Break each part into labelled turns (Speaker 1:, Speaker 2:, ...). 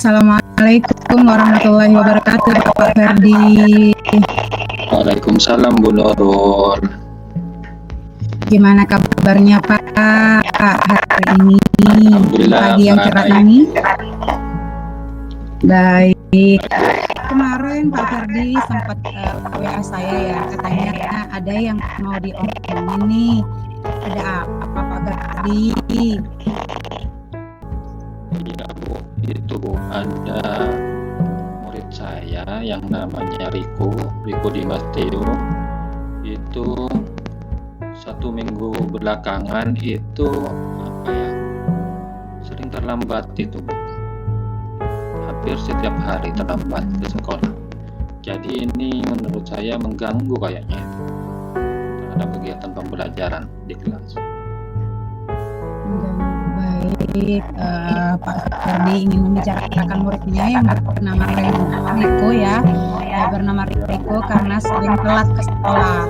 Speaker 1: Assalamualaikum warahmatullahi wabarakatuh, Pak Ferdi.
Speaker 2: Waalaikumsalam Bu Nurul.
Speaker 1: Gimana kabarnya Pak hari ini?
Speaker 2: Alhamdulillah,
Speaker 1: Pagi yang cerah
Speaker 2: baik.
Speaker 1: ini. Baik. Kemarin Pak Ferdi sempat WA saya ya, katanya ada yang mau diomongin nih. Ada apa Pak Ferdi?
Speaker 2: Iya Bu, itu ada murid saya yang namanya Riko Dimas Theo. Itu 1 minggu belakangan itu sering terlambat itu Bu. Hampir setiap hari terlambat ke sekolah. Jadi ini menurut saya mengganggu kayaknya terhadap kegiatan pembelajaran di kelas.
Speaker 1: Baik, Pak Ferdi ingin membicarakan muridnya yang bernama Riko ya, bernama Riko karena sering telat ke sekolah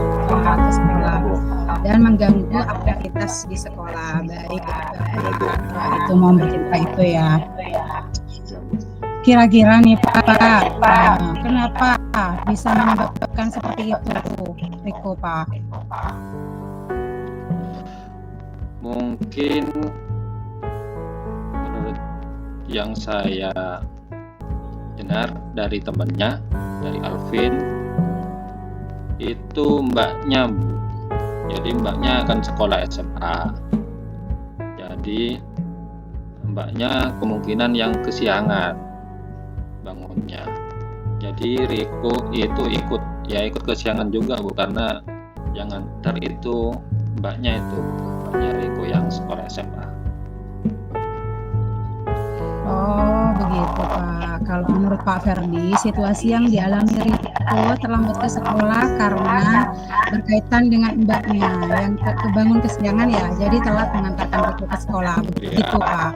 Speaker 1: dan mengganggu aktivitas di sekolah. Baik, itu mau bercerita itu ya. Kira-kira nih Pak, kenapa bisa menyebabkan seperti itu Riko Pak?
Speaker 2: Mungkin menurut yang saya dengar dari temannya, dari Alvin, itu mbaknya Bu. Jadi mbaknya akan sekolah SMA. Jadi mbaknya kemungkinan yang kesiangan bangunnya. Jadi Riko itu ikut kesiangan juga Bu, karena yang ngantar itu mbaknya Riko yang sekolah SMA.
Speaker 1: Oh begitu Pak. Kalau menurut Pak Ferdi, situasi yang dialami Riko terlambat ke sekolah karena berkaitan dengan mbaknya yang kebangun kesiangan ya, jadi telat mengantarkan Riko ke sekolah. Begitu Pak.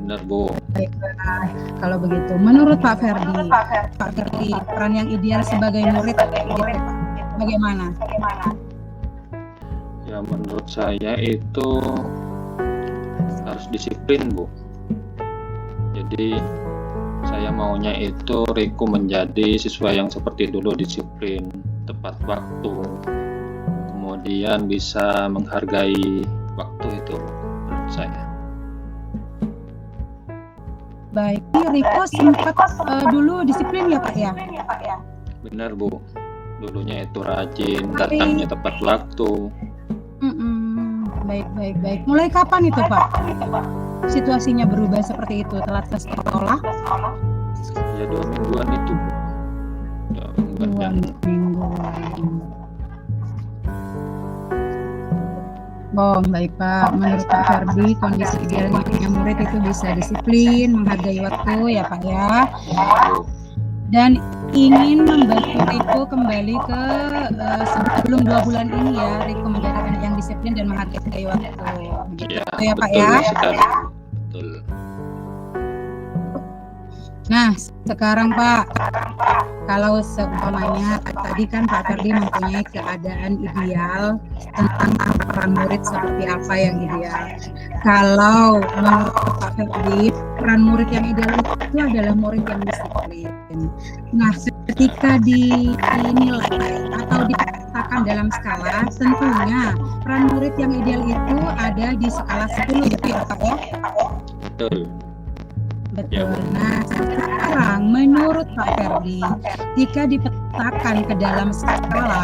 Speaker 2: Benar Bu.
Speaker 1: Baiklah, kalau begitu, menurut Pak Ferdi, peran yang ideal sebagai murid gitu Pak, bagaimana?
Speaker 2: Ya menurut saya itu harus disiplin Bu. Jadi saya maunya itu Riko menjadi siswa yang seperti dulu, disiplin, tepat waktu, kemudian bisa menghargai waktu itu menurut saya.
Speaker 1: Baik, Riko sempat dulu disiplin ya Pak ya?
Speaker 2: Benar Bu, dulunya itu rajin, datangnya tepat waktu.
Speaker 1: Baik. Mulai kapan itu Pak? Situasinya berubah seperti itu, telat ke sekolah?
Speaker 2: Ya 2 mingguan itu Bu. 2 mingguan.
Speaker 1: Oh baik Pak, menurut Pak Ferdi kondisi idealnya murid itu bisa disiplin, menghargai waktu ya Pak ya, dan ingin membantu Riko kembali ke sebelum 2 bulan ini ya, Riko menjadi anak yang disiplin dan menghargai waktu. Begitu ya Pak ya.
Speaker 2: Betul.
Speaker 1: Nah sekarang Pak, kalau seumpamanya tadi kan Pak Ferdi mempunyai keadaan ideal tentang peran murid seperti apa yang ideal. Kalau menurut Pak Ferdi, peran murid yang ideal itu adalah murid yang disiplin. Nah ketika dinilai atau dikatakan dalam skala, tentunya peran murid yang ideal itu ada di skala 10 gitu ya Pak ya?
Speaker 2: Betul.
Speaker 1: Nah sekarang menurut Pak Ferdi, jika dipetakan ke dalam skala,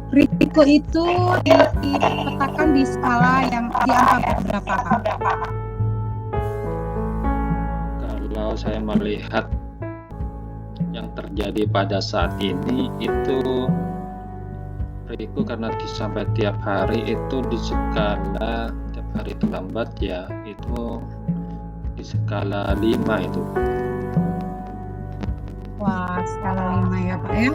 Speaker 1: Riko itu dipetakan di skala yang di angka berapa Pak?
Speaker 2: Kalau saya melihat yang terjadi pada saat ini itu Riko karena sampai tiap hari itu di skala hari terlambat ya, itu di skala 5 itu.
Speaker 1: Wah, skala 5 ya Pak ya?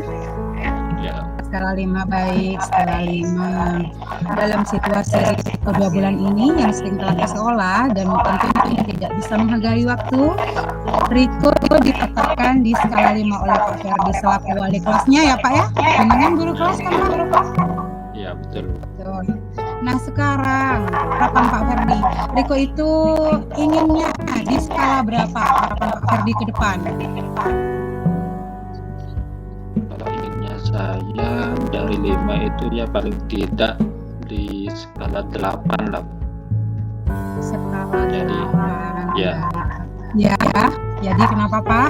Speaker 2: Ya.
Speaker 1: Skala 5, baik, skala 5. Dalam situasi Riko 2 bulan ini yang sering telat ke sekolah dan tentunya tidak bisa menghargai waktu, Riko ditetapkan di skala 5 oleh Pak Ferdi selaku wali kelasnya ya Pak ya? Dengan guru kelas kan Pak?
Speaker 2: Iya betul.
Speaker 1: Nah sekarang harapan Pak Ferdi, Riko itu inginnya di skala berapa harapan Pak Ferdi ke depan?
Speaker 2: Kalau inginnya saya dari 5 itu ya paling tidak di skala 8 lah.
Speaker 1: Skala
Speaker 2: Jadi,
Speaker 1: 8.
Speaker 2: ya.
Speaker 1: Ya, jadi kenapa Pak?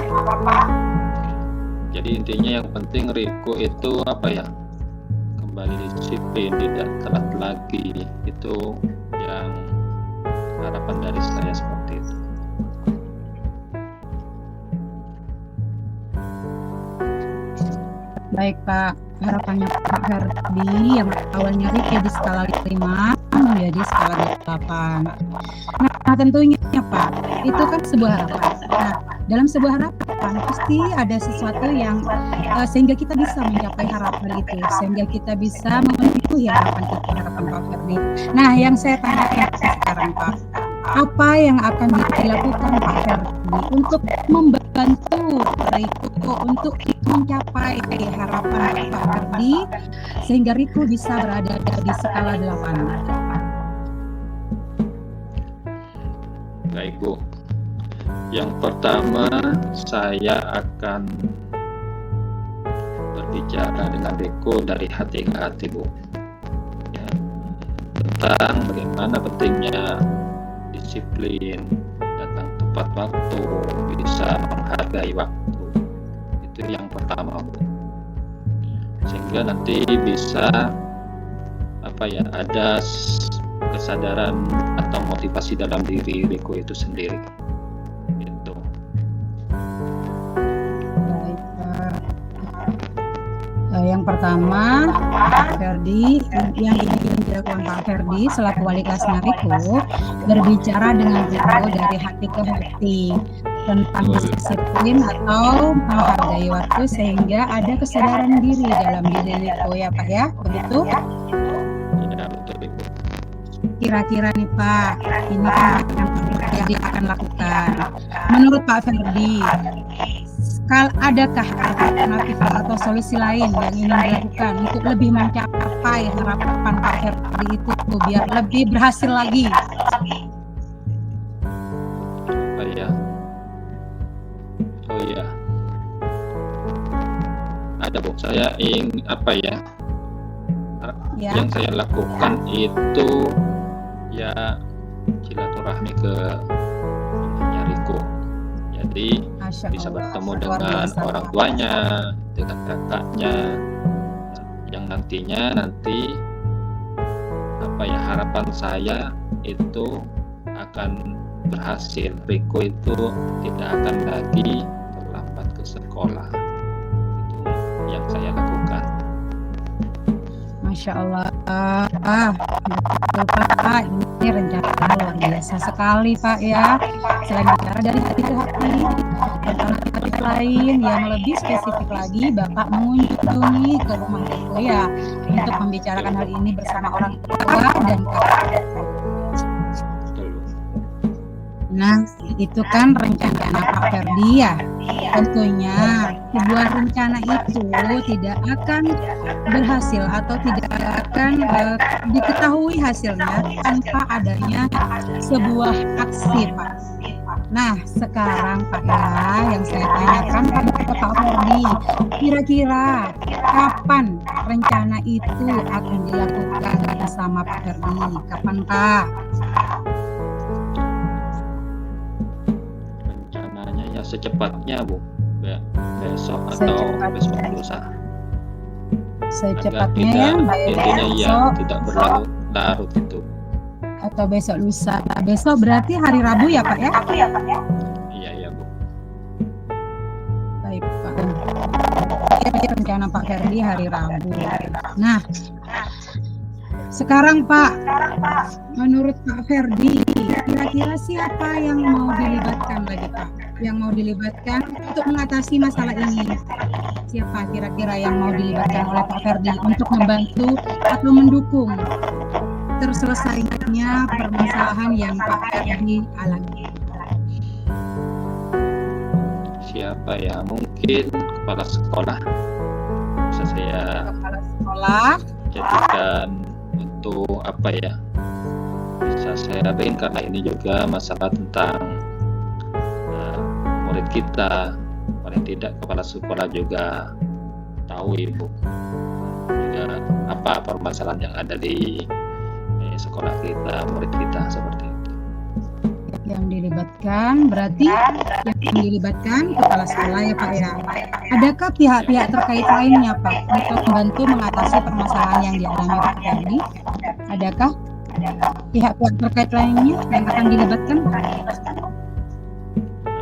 Speaker 2: Jadi intinya yang penting Riko itu apa ya, kembali disiplin, tidak telat lagi, itu yang harapan dari saya seperti itu.
Speaker 1: Baik Pak, harapannya Pak Ferdi yang awalnya Riko di skala 5 menjadi skala 8. Nah tentunya Pak, itu kan sebuah harapan. Nah dalam sebuah harapan pasti ada sesuatu yang sehingga kita bisa mencapai harapan itu, sehingga kita bisa memenuhi harapan itu, harapan Pak Ferdi. Nah yang saya tanyakan sekarang Pak, apa yang akan dilakukan Pak Ferdi untuk membantu Riko untuk mencapai harapan Pak Ferdi sehingga Riko bisa berada di skala 8?
Speaker 2: Baik Bu, yang pertama saya akan berbicara dengan Riko dari hati ke hati Bu, ya, tentang bagaimana pentingnya disiplin, datang tepat waktu, bisa menghargai waktu. Itu yang pertama Bu, sehingga nanti bisa ada kesadaran atau motivasi dalam diri Riko itu sendiri. Itu.
Speaker 1: Baik Pak. Yang pertama, Pak Ferdi, yang ingin dilakukan Pak Ferdi selaku wali kelasnya Riko, berbicara dengan Riko dari hati ke hati tentang disiplin atau menghargai waktu sehingga ada kesadaran diri dalam diri Riko ya Pak ya, begitu?
Speaker 2: Ya betul Ibu.
Speaker 1: Kira-kira nih Pak, ini kan yang Ferdi akan lakukan. Menurut Pak Ferdi, adakah alternatif atau solusi lain yang ingin dilakukan untuk lebih mencapai harapan Pak Ferdi itu biar lebih berhasil lagi?
Speaker 2: Apa ya? Oh ya, ada Bu. Saya ingin yang saya lakukan itu ya silaturahmi ke rumahnya Riko. Jadi bisa bertemu dengan orang tuanya, dengan kakaknya, yang nantinya harapan saya itu akan berhasil. Riko itu tidak akan lagi terlambat ke sekolah. Itu yang saya lakukan.
Speaker 1: Masya Allah, betul Pak, ini rencana luar biasa sekali Pak ya. Selain bicara dari hati ke hati, alternatif lain yang lebih spesifik lagi, Bapak mengunjungi ke rumah Riko ya untuk membicarakan hal ini bersama orang tua dan kakak. Nah, itu kan rencana Pak Ferdi ya. Tentunya sebuah rencana itu tidak akan berhasil atau tidak akan diketahui hasilnya tanpa adanya sebuah aksi Pak. Nah, sekarang Pak ya, yang saya tanyakan pada Pak Ferdi, kira-kira kapan rencana itu akan dilakukan bersama Pak Ferdi? Kapan Pak?
Speaker 2: Secepatnya Bu, besok atau besok lusa.
Speaker 1: Secepatnya
Speaker 2: intinya ya tidak berlarut itu.
Speaker 1: Atau besok lusa. Besok berarti hari Rabu ya Pak ya?
Speaker 2: Iya Bu.
Speaker 1: Baik Pak. Rencana Pak Ferdi hari Rabu. Nah, sekarang Pak, menurut Pak Ferdi, kira-kira siapa yang mau dilibatkan lagi Pak? Yang mau dilibatkan untuk mengatasi masalah ini? Siapa kira-kira yang mau dilibatkan oleh Pak Ferdi untuk membantu atau mendukung terselesaikannya permasalahan yang Pak Ferdi alami?
Speaker 2: Siapa ya? Mungkin kepala sekolah. Bisa saya
Speaker 1: kepala sekolah
Speaker 2: jadikan untuk untuk apa ya, bisa sharing, karena ini juga masalah tentang murid kita. Paling tidak kepala sekolah juga tahu Ibu juga apa permasalahan yang ada di sekolah kita, murid kita, seperti itu.
Speaker 1: Yang dilibatkan berarti yang dilibatkan kepala sekolah ya Pak ya. Adakah pihak-pihak terkait lainnya Pak untuk membantu mengatasi permasalahan yang dialami Pak Ferdi? Adakah pihak-pihak terkait lainnya yang akan dilibatkan?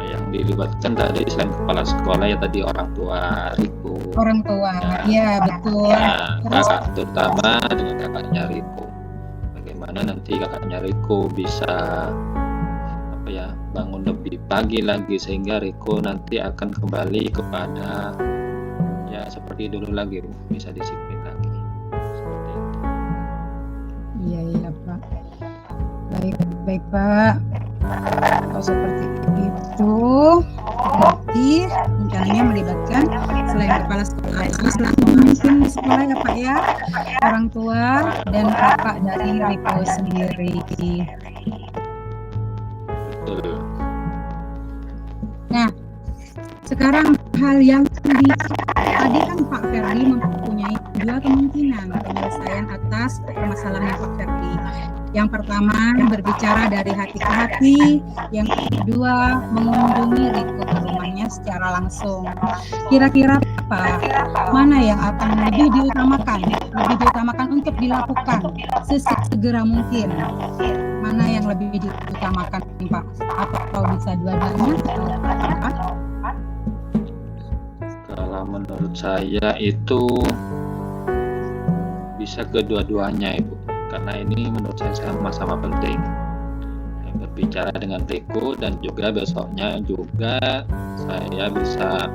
Speaker 2: Yang dilibatkan tadi selain kepala sekolah ya tadi orang tua Riko.
Speaker 1: Orang tua, ya betul.
Speaker 2: Kakak terutama dengan kakaknya Riko. Bagaimana nanti kakaknya Riko bisa bangun lebih pagi lagi sehingga Riko nanti akan kembali kepada ya seperti dulu lagi, bisa disiplin lagi. Seperti itu.
Speaker 1: Iya Pak. Baik Pak. Kalau seperti itu berarti rencananya melibatkan selain kepala sekolah selaku pemimpin sekolah ya Pak ya, orang tua dan kakak dari Riko sendiri.
Speaker 2: Betul.
Speaker 1: Nah, sekarang hal yang tadi kan Pak Ferdi mempunyai dua kemungkinan penyelesaian atas permasalahan Pak Ferdi. Yang pertama berbicara dari hati ke hati, yang kedua mengunjungi Riko ke rumahnya secara langsung. Kira-kira Pak, mana yang akan lebih diutamakan untuk dilakukan sesegera mungkin? Mana yang lebih diutamakan Pak? Atau bisa dua-duanya?
Speaker 2: Kalau menurut saya itu bisa kedua-duanya Ibu, karena ini menurut saya sama-sama penting. Berbicara dengan Riko dan juga besoknya juga saya bisa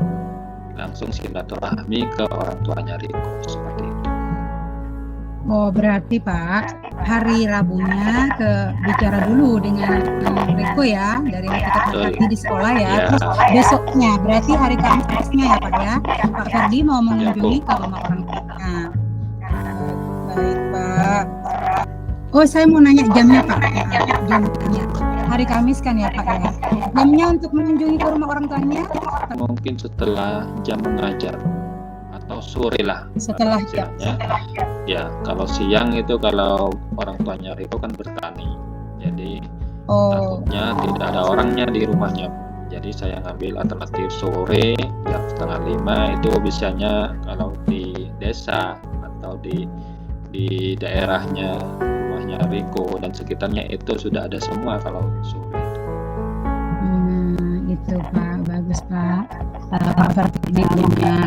Speaker 2: langsung silaturahmi ke orang tuanya Riko, seperti itu.
Speaker 1: Oh berarti Pak, hari Rabunya bicara dulu dengan Riko ya, dari hati di sekolah ya. Terus besoknya berarti hari Kamisnya ya Pak ya, Pak Ferdi mau mengunjungi ke rumah orang tuanya. Baik Pak. Oh saya mau nanya jamnya Pak. Jamnya hari Kamis kan ya Pak ya. Jamnya untuk mengunjungi ke rumah orang tuanya?
Speaker 2: Mungkin setelah jam mengajar atau sore lah.
Speaker 1: Setelah jam.
Speaker 2: Ya, kalau siang itu kalau orang tuanya Riko kan bertani, jadi takutnya tidak ada orangnya di rumahnya. Jadi saya ngambil alternatif sore jam 4:30 itu biasanya kalau di desa atau di daerahnya rumahnya Riko dan sekitarnya itu sudah ada semua kalau sore.
Speaker 1: Itu Pak, bagus Pak. Pak Ferdi punya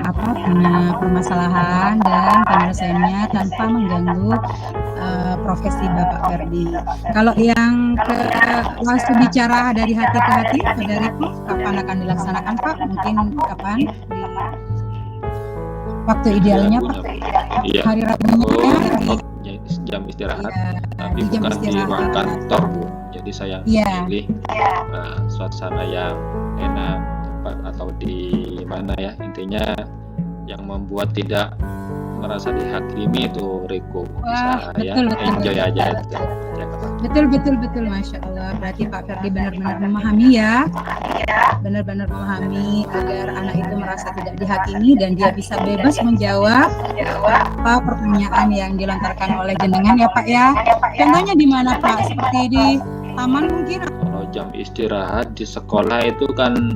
Speaker 1: permasalahan dan penyelesaiannya tanpa mengganggu profesi Bapak Ferdi. Kalau yang langsung bicara dari hati ke hati pada Riko, kapan akan dilaksanakan Pak? Mungkin kapan? Waktu idealnya Pak?
Speaker 2: Iya.
Speaker 1: Hari Rabunya
Speaker 2: jam istirahat, tapi bukan di ruang kantor Bu. Jadi saya pilih suasana yang enak, tempat atau di mana ya, intinya yang membuat tidak merasa dihakimi itu Riko. Bisa enjoy aja itu.
Speaker 1: Betul, Masya Allah. Berarti Pak Ferdi benar-benar memahami ya, benar-benar memahami agar anak itu merasa tidak dihakimi dan dia bisa bebas menjawab apa pertanyaan yang dilontarkan oleh jenengan ya Pak ya. Contohnya di mana Pak? Seperti di taman mungkin?
Speaker 2: Kalau jam istirahat di sekolah itu kan,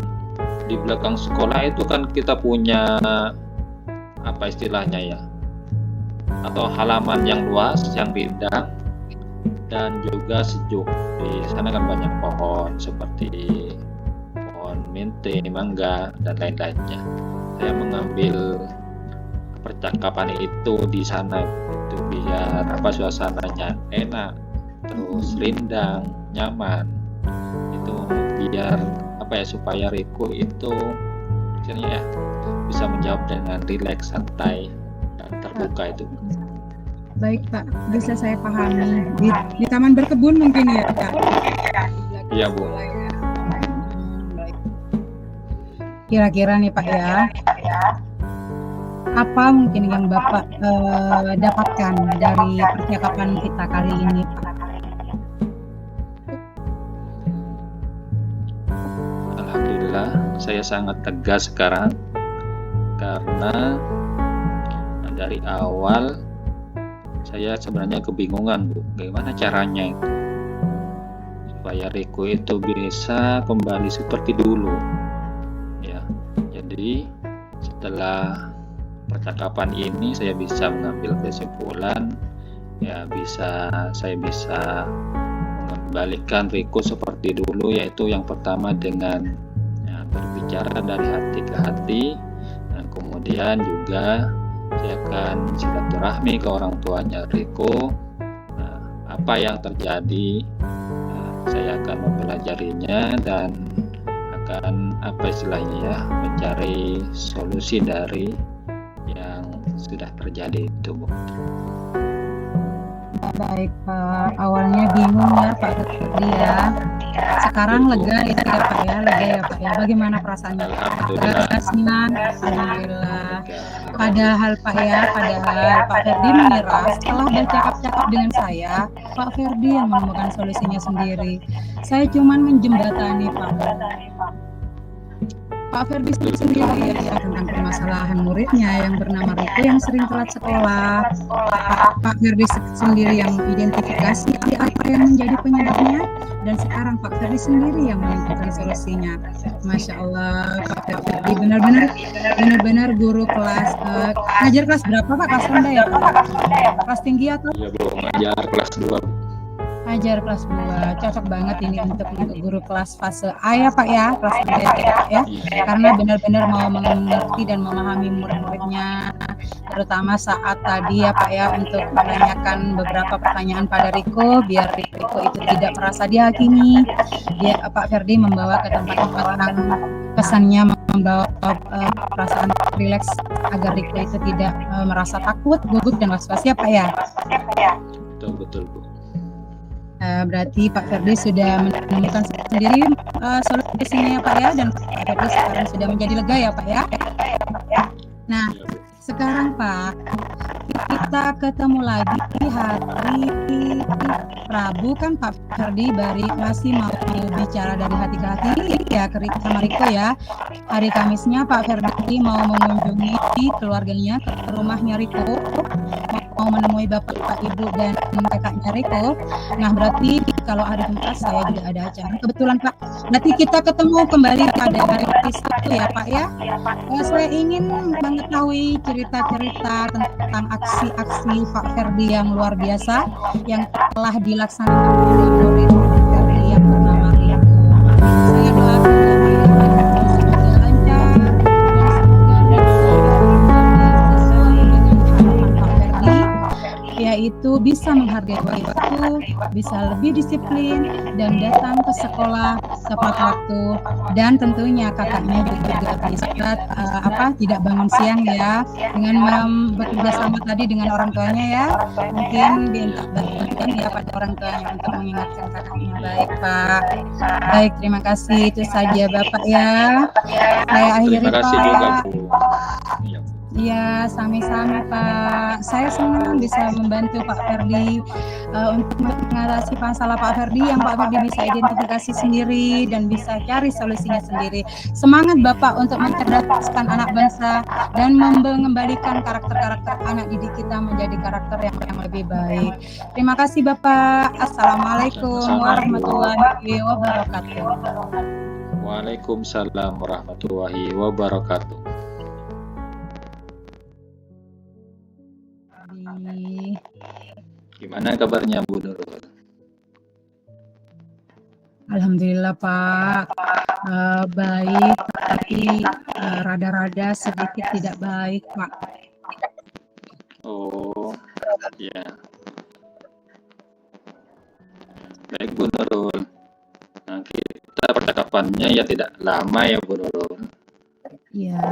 Speaker 2: di belakang sekolah itu kan kita punya apa istilahnya ya, atau halaman yang luas, yang rindang dan juga sejuk. Di sana kan banyak pohon seperti pohon mente, mangga dan lain-lainnya. Saya mengambil percakapan itu di sana itu biar suasananya enak, terus rindang, nyaman. Itu biar supaya Riko itu misalnya bisa menjawab dengan rileks, santai dan terbuka itu.
Speaker 1: Baik Pak, bisa saya pahami. Di taman berkebun mungkin ya Pak?
Speaker 2: Iya Bu.
Speaker 1: Baik. Kira-kira nih Pak ya, apa mungkin yang Bapak dapatkan dari percakapan kita kali ini, Pak?
Speaker 2: Alhamdulillah, saya sangat tegas sekarang karena dari awal saya sebenarnya kebingungan, Bu, bagaimana caranya itu supaya Riko itu bisa kembali seperti dulu, ya. Jadi setelah percakapan ini saya bisa mengambil kesimpulan, ya saya bisa mengembalikan Riko seperti dulu, yaitu yang pertama dengan berbicara dari hati ke hati, dan kemudian juga saya akan silaturahmi ke orang tuanya Riko. Apa yang terjadi saya akan mempelajarinya dan akan mencari solusi dari yang sudah terjadi itu, Bu.
Speaker 1: Baik, Pak. Awalnya bingung ya Pak Ferdi ya. Sekarang lega ya Pak ya, lega ya Pak ya. Bagaimana perasaannya?
Speaker 2: Alhamdulillah.
Speaker 1: Alhamdulillah. Padahal Pak Ferdi mengira setelah bercakap-cakap dengan saya, Pak Ferdi yang menemukan solusinya sendiri. Saya cuman menjembatani Pak Ferdi sendiri ya tentang permasalahan muridnya yang bernama Riko yang sering telat sekolah. Pak Ferdi sendiri yang identifikasi apa yang menjadi penyebabnya, dan sekarang Pak Ferdi sendiri yang menentukan solusinya. Masya Allah, Pak Ferdi benar-benar guru kelas. Ngajar kelas berapa Pak? Kelas rendah ya Pak? Kelas tinggi atau?
Speaker 2: Ya, Bu, ngajar kelas 2.
Speaker 1: Ngajar kelas 2, cocok banget ini untuk guru kelas fase A ya Pak ya, kelas 3 ya Pak ya, karena benar-benar mau mengerti dan memahami murid-muridnya, terutama saat tadi ya Pak ya untuk menanyakan beberapa pertanyaan pada Riko, biar Riko itu tidak merasa dihakimi. Pak Ferdi membawa ke tempat-tempat yang pesannya membawa perasaan rileks agar Riko itu tidak merasa takut, gugup dan was-was ya Pak ya.
Speaker 2: Betul, Bu.
Speaker 1: Berarti Pak Ferdi sudah menemukan sendiri solusinya ya Pak ya, dan Pak Ferdi sekarang sudah menjadi lega ya Pak ya. Nah, sekarang Pak, kita ketemu lagi hari Rabu kan Pak Ferdi masih mau bicara dari hati ke hati ya sama Riko ya. Hari Kamisnya Pak Ferdi mau mengunjungi keluarganya ke rumahnya Riko, mau menemui bapak, ibu, dan kakaknya Riko. Nah, berarti kalau hari Jumat saya juga ada acara. Kebetulan Pak, nanti kita ketemu kembali pada hari Sabtu ya Pak ya. Saya ingin mengetahui cerita-cerita tentang aksi-aksi Pak Ferdi yang luar biasa yang telah dilaksanakan oleh murid Ferdi yang bernama Riko. Saya doakan semoga lancar dan yaitu bisa menghargai waktu, bisa lebih disiplin dan datang ke sekolah tepat waktu, dan tentunya kakaknya juga bisa tidak bangun siang ya, dengan bekerja sama tadi dengan orang tuanya ya, mungkin diingatkan ya pada orang tuanya untuk mengingatkan kakaknya. Baik Pak, baik, terima kasih, itu saja Bapak ya. Saya akhiri
Speaker 2: Terima kasih
Speaker 1: Pak.
Speaker 2: juga, Bu.
Speaker 1: Ya, sami-sami Pak. Saya senang bisa membantu Pak Ferdi untuk mengatasi masalah Pak Ferdi yang Pak Ferdi bisa identifikasi sendiri dan bisa cari solusinya sendiri. Semangat Bapak untuk mencerdaskan anak bangsa dan mengembalikan karakter-karakter anak didik kita menjadi karakter yang lebih baik. Terima kasih Bapak. Assalamualaikum warahmatullahi wabarakatuh.
Speaker 2: Waalaikumsalam warahmatullahi wabarakatuh. Gimana kabarnya Bu Nurul?
Speaker 1: Alhamdulillah Pak, baik, tapi rada-rada sedikit tidak baik Pak.
Speaker 2: Oh, ya. Baik Bu Nurul. Nah, kita percakapannya ya tidak lama ya Bu Nurul.
Speaker 1: Iya.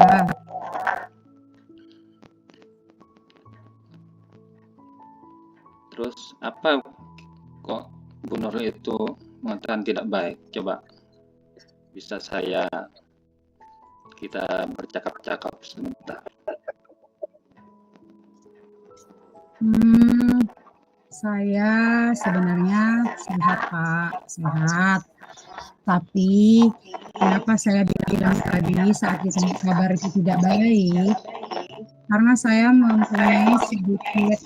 Speaker 2: Terus apa kok Bu Nurul itu mengatakan tidak baik? Coba kita bercakap-cakap sebentar.
Speaker 1: Hmm, saya sebenarnya sehat, Pak, sehat. Tapi kenapa saya bilang tadi saat ditanya kabar itu tidak baik? Karena saya mempunyai sedikit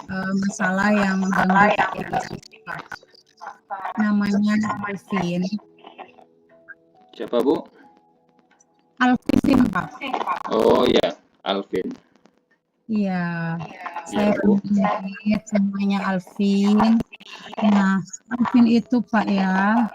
Speaker 1: masalah yang mengganggu pikiran, Pak. Namanya Alvin.
Speaker 2: Siapa, Bu?
Speaker 1: Alvin, Pak.
Speaker 2: Oh ya, Alvin.
Speaker 1: Iya,
Speaker 2: Iya,
Speaker 1: saya
Speaker 2: Bu.
Speaker 1: punya semuanya Alvin. Nah, Alvin itu Pak ya,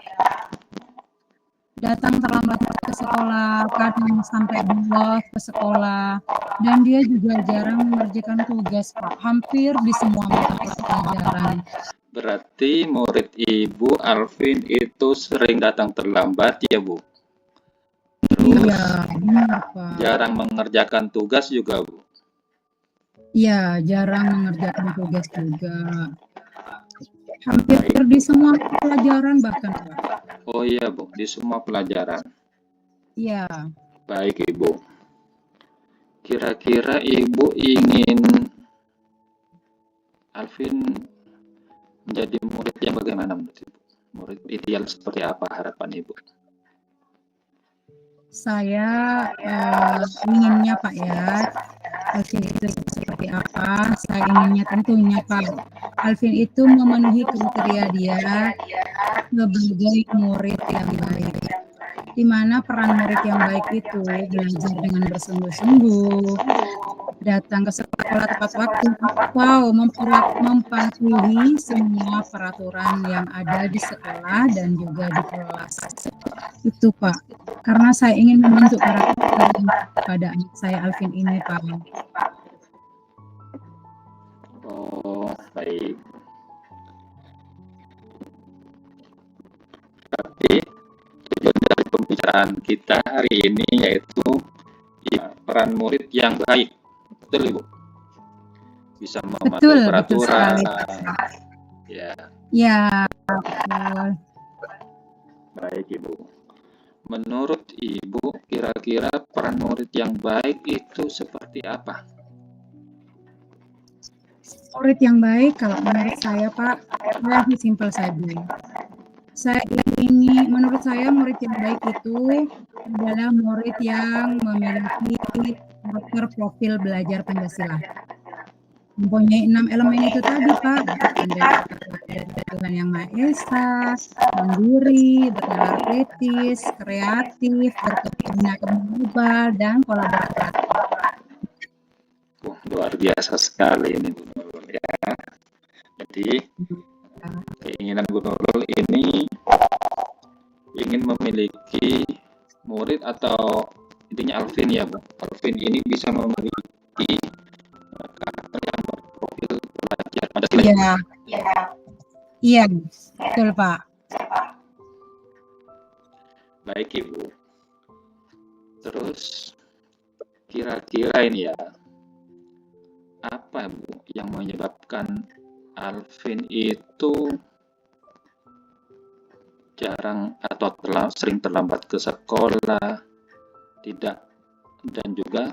Speaker 1: datang terlambat ke sekolah, kadang sampai bolos ke sekolah, dan dia juga jarang mengerjakan tugas Pak, hampir di semua mata pelajaran.
Speaker 2: Berarti murid Ibu Alvin itu sering datang terlambat ya, Bu? Terus
Speaker 1: Iya, benar Pak.
Speaker 2: jarang mengerjakan tugas juga, Bu?
Speaker 1: Iya, jarang mengerjakan tugas juga. Hampir di semua pelajaran bahkan Pak.
Speaker 2: Oh iya, Bu, di semua pelajaran.
Speaker 1: Iya.
Speaker 2: Baik, Ibu. Kira-kira Ibu ingin Alvin menjadi murid yang bagaimana menurut Ibu? Murid ideal seperti apa harapan Ibu?
Speaker 1: Saya inginnya Pak ya, Alvin itu seperti apa? Saya inginnya tentunya Pak, Alvin itu memenuhi kriteria dia sebagai murid yang baik. Di mana peran murid yang baik itu belajar dengan bersungguh-sungguh, datang ke sekolah tepat waktu, atau mematuhi semua peraturan yang ada di sekolah dan juga di kelas. Itu Pak, karena saya ingin membentuk karakter pada anak saya Alvin ini Pak.
Speaker 2: Oh, baik. Tapi tujuan dari pembicaraan kita hari ini yaitu ya, peran murid yang baik. Betul, Ibu? Bisa mematuhi peraturan. Ya.
Speaker 1: Ya, betul.
Speaker 2: Baik, Ibu. Menurut Ibu, kira-kira peran murid yang baik itu seperti apa?
Speaker 1: Murid yang baik, kalau menurut saya Pak, lebih simpel saja. Saya ingin, menurut saya murid yang baik itu adalah murid yang memiliki karakter profil belajar Pancasila. Mempunyai 6 elemen itu tadi Pak, dari Tuhan Yang Maha Esa, mandiri, bernalar kritis, kreatif, berkepentingan global, dan kolaboratif.
Speaker 2: Luar biasa sekali ini Bu Nurul ya. Jadi keinginan Bu Nurul ini ingin memiliki murid atau intinya Alvin ya Bu. Alvin ini bisa memiliki karakter yang berprofil belajar Pancasila.
Speaker 1: Iya. Iya, betul Pak.
Speaker 2: Baik Ibu. Terus kira-kira ini ya, apa Bu yang menyebabkan Alvin itu jarang atau sering terlambat ke sekolah, tidak, dan juga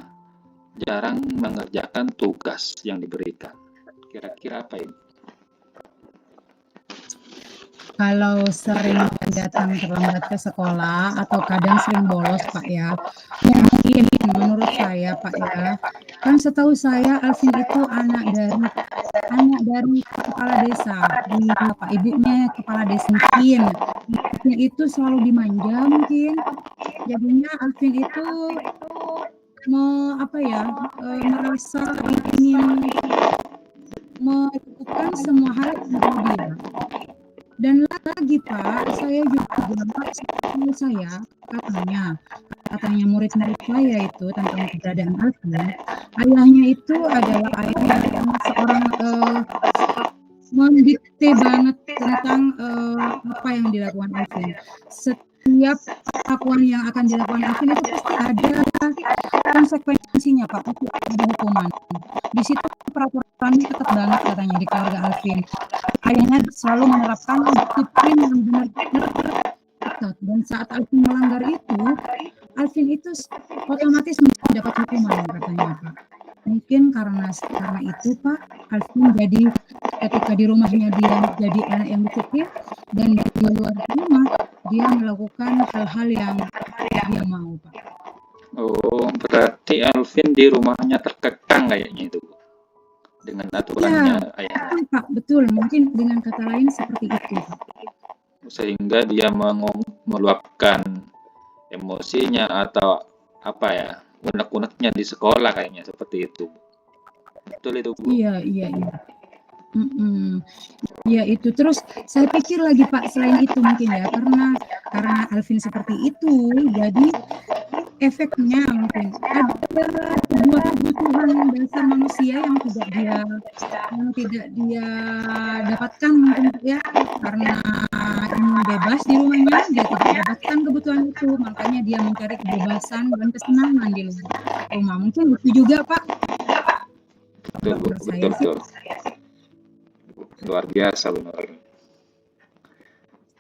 Speaker 2: jarang mengerjakan tugas yang diberikan? Kira-kira apa ini?
Speaker 1: Kalau sering datang terlambat ke sekolah atau kadang sering bolos Pak ya, mungkin menurut saya Pak ya, kan setahu saya Alvin itu anak dari kepala desa, bapak ibunya kepala desa mungkin, Alvin itu selalu dimanja mungkin, jadinya Alvin itu merasa ingin melakukan semua hal untuk dia. Dan lagi Pak, saya juga katanya murid-murid saya itu tentang keberadaan Alvin, ayahnya itu adalah ayah yang seorang mendikte banget tentang apa yang dilakukan Alvin. Setiap perlakuan yang akan dilakukan Alvin itu pasti ada konsekuensinya Pak, pasti ada hukuman. Di situ peraturannya ketat banget katanya di keluarga Alvin. Ayahnya selalu menerapkan disiplin yang benar-benar ketat, dan saat Alvin melanggar itu, Alvin itu otomatis mendapat hukuman katanya Pak. mungkin karena itu Pak, Alvin jadi ketika di rumahnya dia jadi anak yang disiplin, dan di luar rumah dia melakukan hal-hal yang dia mau Pak.
Speaker 2: Oh, berarti Alvin di rumahnya terkekang kayaknya itu dengan aturannya ayahnya.
Speaker 1: Betul Pak, betul. Mungkin dengan kata lain seperti itu Pak.
Speaker 2: Sehingga dia meluapkan emosinya atau apa ya, unek-uneknya di sekolah kayaknya seperti itu. Betul itu Bu?
Speaker 1: Iya. Ya itu, terus saya pikir lagi Pak, selain itu mungkin ya karena Alvin seperti itu, jadi efeknya mungkin ada sebuah kebutuhan dasar manusia yang tidak dia dapatkan mungkin ya, karena ingin bebas di rumahnya, dia tidak dapatkan kebutuhan itu, makanya dia mencari kebebasan dan kesenangan di luar rumah. Mungkin itu juga Pak.
Speaker 2: Betul. Luar biasa benar.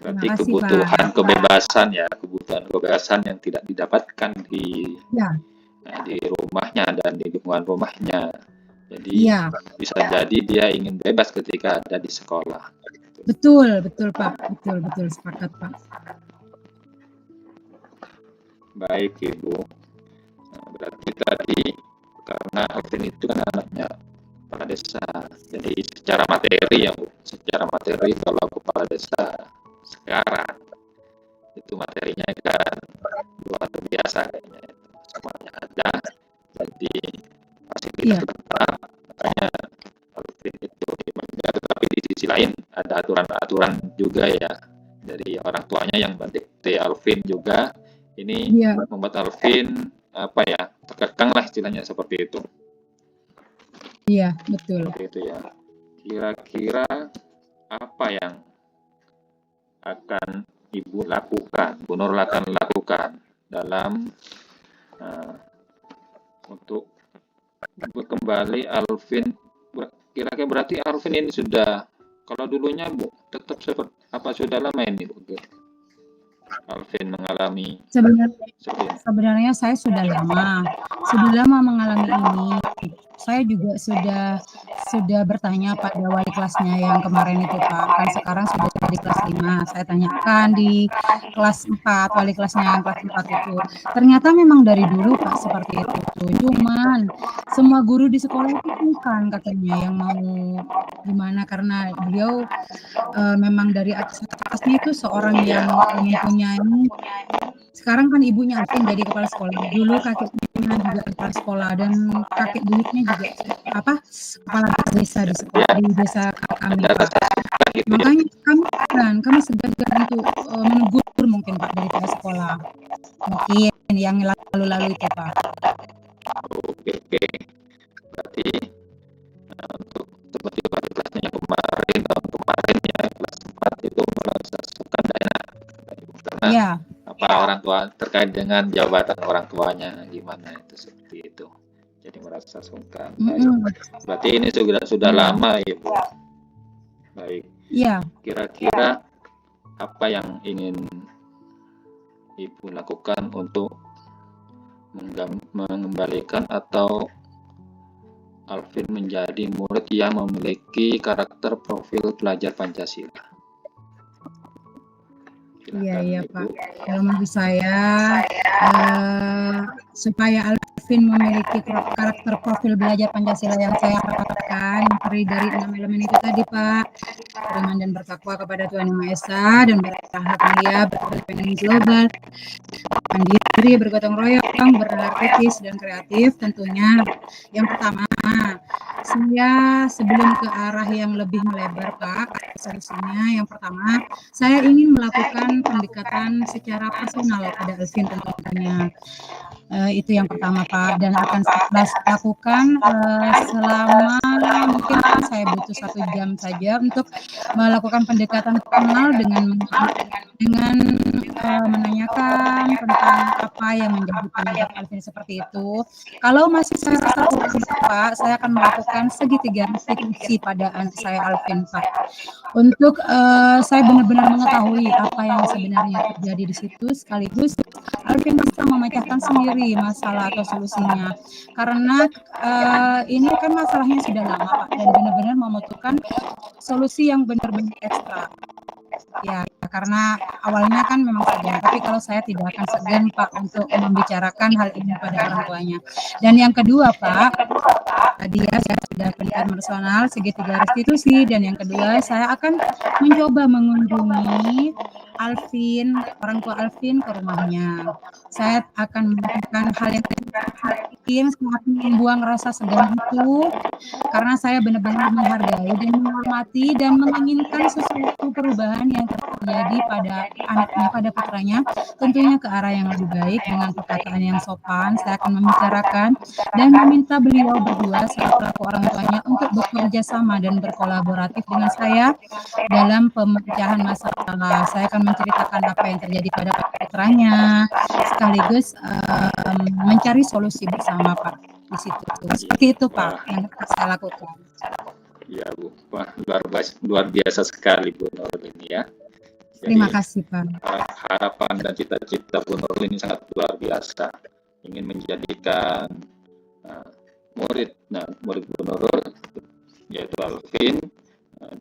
Speaker 2: Berarti kebutuhan kebebasan ya, kebutuhan kebebasan yang tidak didapatkan di rumahnya dan di lingkungan rumahnya. Jadi bisa jadi dia ingin bebas ketika ada di sekolah.
Speaker 1: Betul Pak, betul sepakat Pak.
Speaker 2: Baik Ibu. Nah, berarti tadi karena Alvin itu kan anaknya kepala desa, jadi secara materi ya Bu, secara materi kalau kepala desa sekarang itu materinya kan luar biasa kayaknya, semuanya ada, jadi fasilitas lengkap, makanya Alvin itu dimanja. Tetapi di sisi lain ada aturan-aturan juga ya dari orang tuanya yang mendikte Alvin juga, ini membuat Alvin terkekang lah istilahnya seperti itu.
Speaker 1: Iya, betul.
Speaker 2: Seperti itu ya. Kira-kira apa yang akan Ibu lakukan, Bu Nur akan lakukan dalam untuk kembali Alvin? Kira-kira berarti Alvin ini sudah, kalau dulunya Bu, tetap seperti apa, sudah lama ini Bu Alvin mengalami?
Speaker 1: Sebenarnya saya sudah lama mengalami ini. Saya juga sudah bertanya pada wali kelasnya yang kemarin itu Pak, kan sekarang sudah di kelas 5. Saya tanyakan di kelas 4, wali kelasnya yang kelas 4 itu. Ternyata memang dari dulu Pak seperti itu. Cuman semua guru di sekolah itu bukan katanya yang mau gimana, karena beliau memang dari atasnya itu seorang yang mempunyai, sekarang kan ibunya Alvin jadi kepala sekolah, dulu kakeknya juga kepala sekolah, dan kakek buyutnya juga kepala desa di sekolah, di desa kami Pak. Makanya kami segan untuk menegur mungkin Pak dari pihak sekolah, mungkin yang lalu-lalu itu Pak.
Speaker 2: Oke. Berarti untuk seperti wali kelasnya yang tahun kemarin ya, kelas 4 itu merasa suka karena orang tua terkait dengan jabatan orang tuanya gimana itu, seperti itu, jadi merasa sungkan. Berarti ini sudah lama Ibu. Baik. Kira-kira apa yang ingin Ibu lakukan untuk mengembalikan atau Alvin menjadi murid yang memiliki karakter profil pelajar Pancasila?
Speaker 1: Iya Pak. Kalau menurut saya supaya Alvin memiliki karakter profil belajar Pancasila yang saya harapkan, terdiri dari 6 elemen itu tadi Pak: beriman dan bertakwa kepada Tuhan Yang Maha Esa, dan berakhlak mulia, berpengen global, mandiri, bergotong royong, bernalar kritis dan kreatif. Tentunya yang pertama, saya sebelum ke arah yang lebih melebar Pak, solusinya yang pertama saya ingin melakukan pendekatan secara personal pada Alvin tentunya. Itu yang pertama Pak, dan akan saya lakukan selama mungkin saya butuh 1 jam saja untuk melakukan pendekatan personal dengan menanyakan tentang apa yang menjadi penyebab Alvin seperti itu. Kalau masih saya Pak, saya akan melakukan segitiga restitusi pada anak saya Alvin Pak, untuk saya benar-benar mengetahui apa yang sebenarnya terjadi di situ, sekaligus Alvin bisa memecahkan sendiri masalah atau solusinya. Karena ini kan masalahnya sudah lama Pak, dan benar-benar membutuhkan solusi yang benar-benar ekstra. Ya, karena awalnya kan memang segan, tapi kalau saya tidak akan segan Pak untuk membicarakan hal ini pada orang tuanya. Dan yang kedua Pak, tadi ya saya sudah pendidikan personal segitiga restitusi, dan yang kedua saya akan mencoba mengunjungi Alvin, orang tua Alvin ke rumahnya. Saya akan melakukan hal yang mungkin sangat membuang rasa segan itu, karena saya benar-benar menghargai dan menghormati dan menginginkan sesuatu perubahan yang terjadi pada anaknya, pada putranya, tentunya ke arah yang lebih baik dengan perkataan yang sopan. Saya akan membicarakan dan meminta beliau berdua selaku orang tuanya untuk bekerja sama dan berkolaboratif dengan saya dalam pemecahan masalah. Saya akan menceritakan apa yang terjadi pada putranya, sekaligus mencari solusi bersama Pak di situ. Seperti itu Pak yang saya lakukan.
Speaker 2: Ya Bu, wah luar biasa sekali Bu Nurul ini ya. Jadi,
Speaker 1: terima kasih Pak.
Speaker 2: Harapan dan cita-cita Bu Nurul ini sangat luar biasa. Ingin menjadikan murid Bu Nurul yaitu Alvin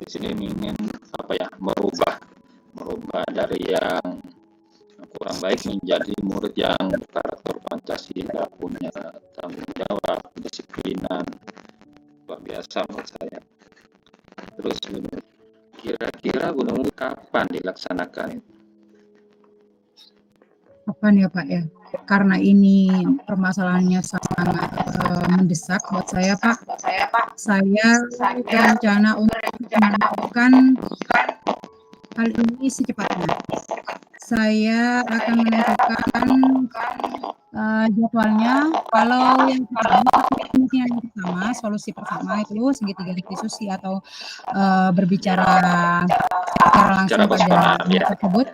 Speaker 2: di sini ingin merubah dari yang kurang baik menjadi murid yang karakter Pancasila, punya tanggung jawab, kedisiplinan, luar biasa menurut saya. Terus kira-kira Bu Nurul kapan dilaksanakan? Kapan
Speaker 1: ya Pak ya? Karena ini permasalahannya sangat mendesak buat saya Pak. Saya berencana untuk melakukan hal ini secepatnya. Saya akan menentukan jadwalnya. Kalau yang pertama, solusi pertama itu segitiga restitusi atau berbicara secara langsung pada anak tersebut.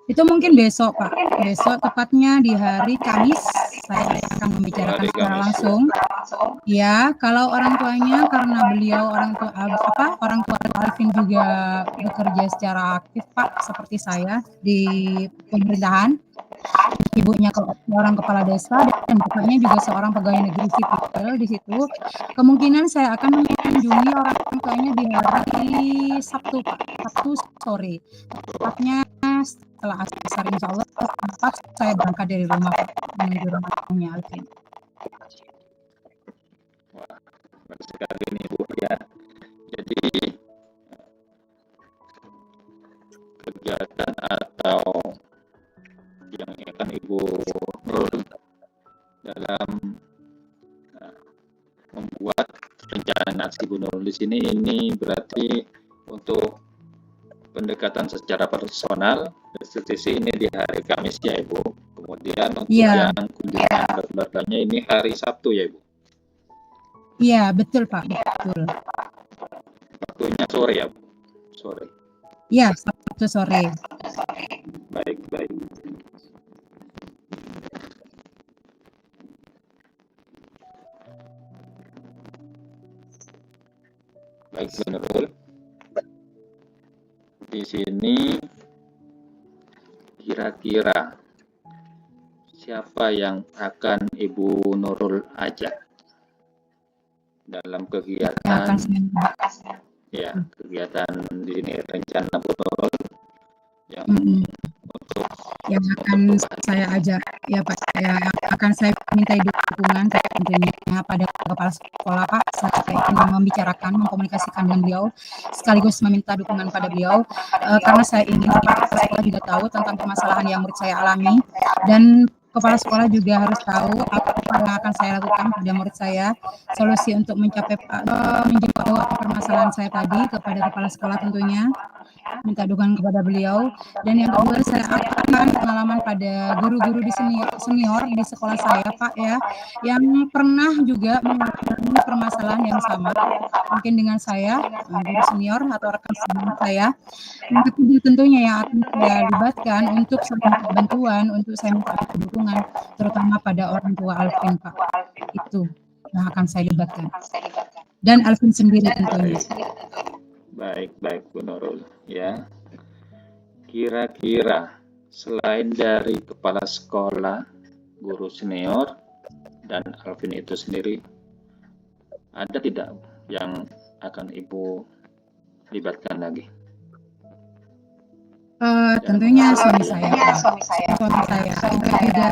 Speaker 1: Itu mungkin besok Pak. Besok tepatnya di hari Kamis saya akan membicarakan secara langsung. Ya, kalau orang tuanya karena beliau orang tua Alvin juga bekerja secara aktif Pak seperti saya di pemerintahan. Ibunya seorang kepala desa dan bapaknya juga seorang pegawai negeri sipil di situ. Kemungkinan saya akan mengunjungi orang tuanya di hari Sabtu Pak, Sabtu sore. Tepatnya setelah asar insya Allah tempat saya berangkat dari rumah Pak menuju rumahnya Alvin.
Speaker 2: Wah, bagus sekali nih Bu ya. Jadi kegiatan atau yang akan Ibu Nurul dalam membuat rencana aksi Bu Nurul di sini ini berarti untuk pendekatan secara personal, restitusi ini di hari Kamis ya Ibu. Kemudian untuk yang kunjungan ke keluarganya ini hari Sabtu ya Ibu.
Speaker 1: Iya betul Pak, betul.
Speaker 2: Waktunya sore ya Bu? Sore.
Speaker 1: Iya Sabtu sore.
Speaker 2: Baik. Baik Bu Nurul. Di sini kira-kira siapa yang akan Ibu Nurul ajak dalam kegiatan kegiatan di sini rencana Bu Nurul yang
Speaker 1: yang akan saya ajak ya Pak, ya akan saya minta dukungan tentunya pada kepala sekolah Pak. Saya ingin membicarakan, mengkomunikasikan dengan beliau sekaligus meminta dukungan pada beliau karena saya ingin kepala sekolah juga tahu tentang permasalahan yang murid saya alami, dan kepala sekolah juga harus tahu apa yang akan saya lakukan pada murid saya, solusi untuk mencapai menjawab permasalahan saya tadi kepada kepala sekolah tentunya. Minta dukungan kepada beliau. Dan yang kedua saya akan pengalaman pada guru-guru di senior di sekolah saya Pak ya, yang pernah juga mengalami permasalahan yang sama mungkin dengan saya, guru senior atau rekan senior saya. Yang ketiga tentunya yang akan saya libatkan untuk bantuan, untuk saya minta dukungan terutama pada orang tua Alvin Pak. Itu yang akan saya libatkan. Dan Alvin sendiri tentunya.
Speaker 2: Baik Bu Nurul ya. Kira-kira selain dari kepala sekolah, guru senior, dan Alvin itu sendiri, ada tidak yang akan Ibu libatkan lagi?
Speaker 1: Tentunya suami saya, Pak. Suami saya juga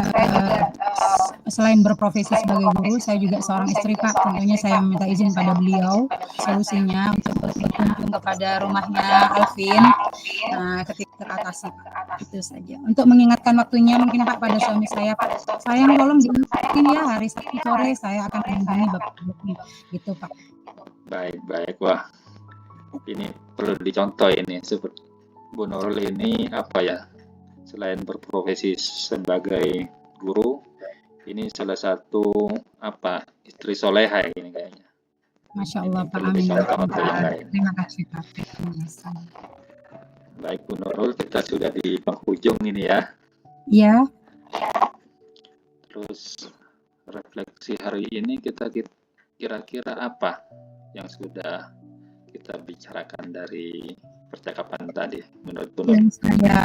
Speaker 1: selain berprofesi sebagai guru, saya juga seorang istri, Pak. Tentunya saya meminta izin pada beliau solusinya untuk berkunjung kepada rumahnya Alvin ketika teratasi, Pak. Itu saja. Untuk mengingatkan waktunya mungkin Pak pada suami saya, Pak. Sayang tolong diingatkan ya hari Sabtu sore saya akan mengunjungi Bapak Ibu. Gitu, Pak.
Speaker 2: Baik. Wah, ini perlu dicontoh ini. Bu Nurul ini apa ya? Selain berprofesi sebagai guru, ini salah satu istri soleha ini kayaknya.
Speaker 1: Masya Allah, Pak.
Speaker 2: Amin.
Speaker 1: Terima kasih, Pak.
Speaker 2: Baik, Bu Nurul, kita sudah di penghujung ini ya.
Speaker 1: Iya.
Speaker 2: Terus refleksi hari ini kita kira-kira apa yang sudah kita bicarakan dari percakapan tadi menurut Bu Nurul?
Speaker 1: Yang saya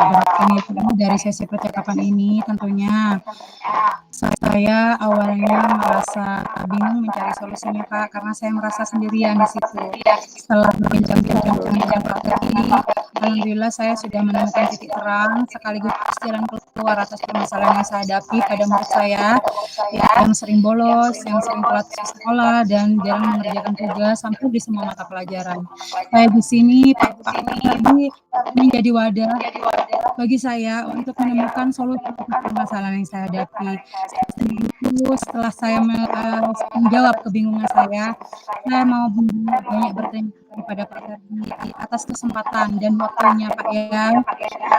Speaker 1: dapatkan itu dari sesi percakapan ini tentunya saya awalnya merasa bingung mencari solusinya, Pak, karena saya merasa sendirian di situ. Setelah berbincang-bincang dengan Pak Ferdi, alhamdulillah saya sudah menemukan titik terang sekaligus jalan keluar atas permasalahan yang saya hadapi pada murid saya yang sering bolos, yang sering telat sekolah dan jarang mengerjakan tugas sampai di semua mata pelajaran. Saya di sini Pak Ferdi menjadi wadah bagi saya untuk menemukan solusi permasalahan yang saya hadapi. Setelah saya menjawab kebingungan saya mau banyak berterima kasih kepada Pak Ferdi atas kesempatan dan waktunya, Pak ya.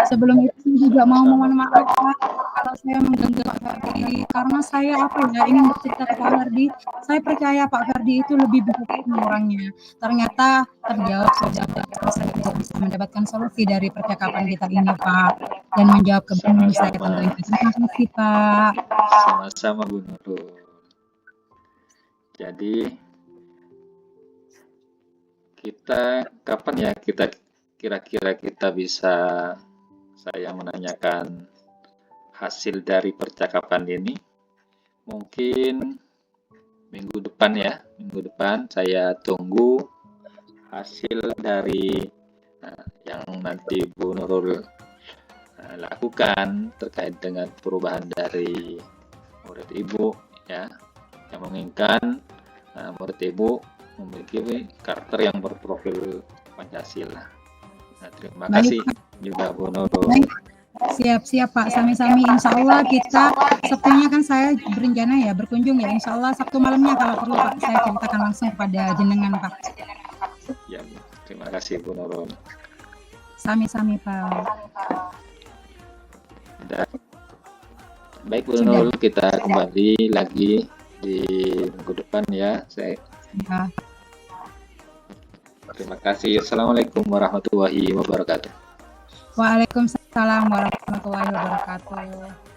Speaker 1: Sebelum itu juga mau mohon maaf, Pak, kalau saya mengganggu Pak Ferdi karena saya ingin bercerita ke Pak Ferdi. Saya percaya Pak Ferdi itu lebih bijaksana orangnya. Ternyata terjawab saja. Saya bisa mendapatkan solusi dari percakapan kita ini, Pak, dan menjawab kebingungan saya tentunya. Terima kasih, Pak.
Speaker 2: Sama-sama, Bu Nurul. Jadi kita kapan ya kira-kira kita bisa saya menanyakan hasil dari percakapan ini? Mungkin minggu depan saya tunggu hasil dari yang nanti Bu Nurul lakukan terkait dengan perubahan dari murid Ibu ya, yang menginginkan murid Ibu memiliki karakter yang berprofil Pancasila. Nah, terima kasih juga Bu Nurul.
Speaker 1: Siap Pak, sami-sami. Insya Allah kita Sabtunya kan saya berencana ya berkunjung ya. Insya Allah Sabtu malamnya kalau perlu Pak saya ceritakan langsung kepada jenengan Pak.
Speaker 2: Ya, terima kasih Bu Nurul.
Speaker 1: Sami-sami Pak.
Speaker 2: Baik Bu Nurul, kita kembali lagi di minggu depan ya. Terima kasih. Assalamualaikum warahmatullahi wabarakatuh.
Speaker 1: Waalaikumsalam warahmatullahi wabarakatuh.